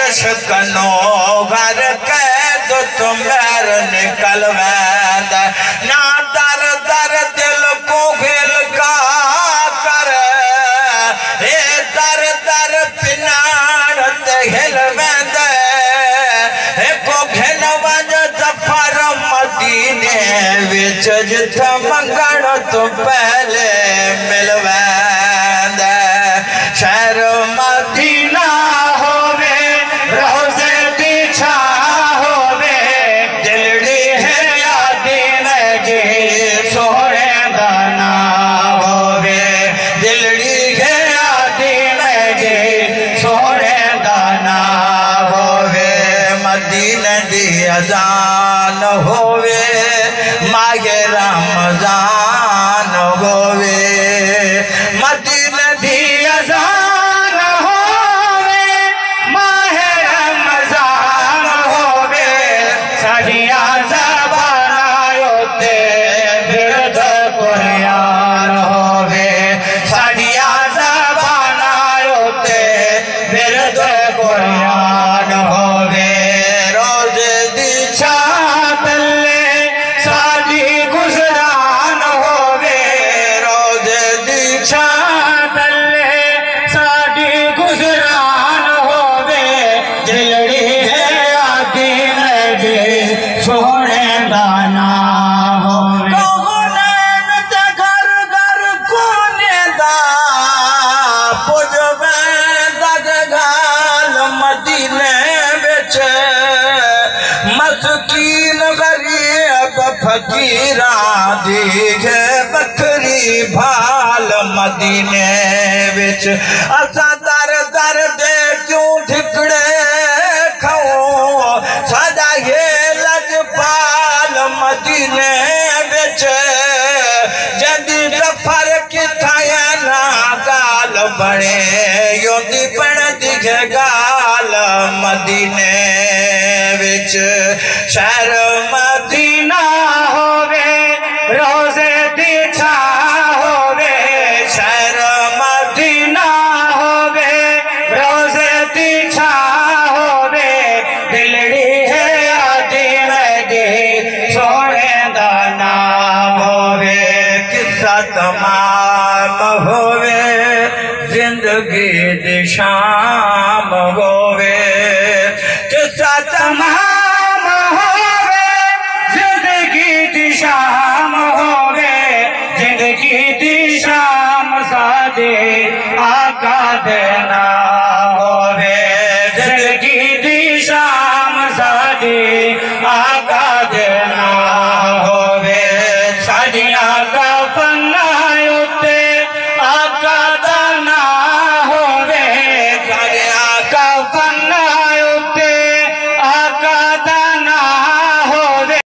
कनो घर कैद तुम्हार निकल वैद ना दर दर दिल को घिल का कर ए दर दर पिनाड़त हिल वैद को घिल वज जफर मदीने विच जिथ मंगण तो पहले मिल वैद शहर मदीना होवे रोज़े दी छा होवे दिलड़ी है यादी में जी सोहरे दा ना होवे दिलड़ी है यादी में जी सोहरे दा ना होवे मदीने दी अजान होवे मागे रमजान होवे मदीने दी अजान होवे माहे रमजान होवे साड़िया ज़बानायो ते बिरद कुरान होवे साड़िया ज़बानायो ते बिरद कुरान होवे रोज़े दी छात ले साड़ी गुज़रान होवे रोज़े दी छात ले साड़ी गुज़रान होवे दिलड़ी है आदि नबी सोहरे दाना होवे कोहनैन ते घर घर कोने दा पुजवे दग गाल मदीने विच मस्कीन गरीब फकीरा दीघे बकरी भाल मदीने विच असा दर दर दे क्यों ठिकड़े खाओ सदा ये लजपाल मदीने विच जदी जफर किथाया ना गाल बने योदी पण दिखे गाल मदीने विच शहर मदीना होवे रोज़े दी छा होवे शहर मदीना होवे रोज़े दी छा होवे दिलड़ी है आदि नबी सोहरे दा नाम होवे किस्सा तमाम होवे जिंदगी दी शाम होवे किस्सा तमाम होवे जिंदगी दी शाम होवे जिंदगी दी शाम सादे आका देना होवे जिंदगी दी शाम सादे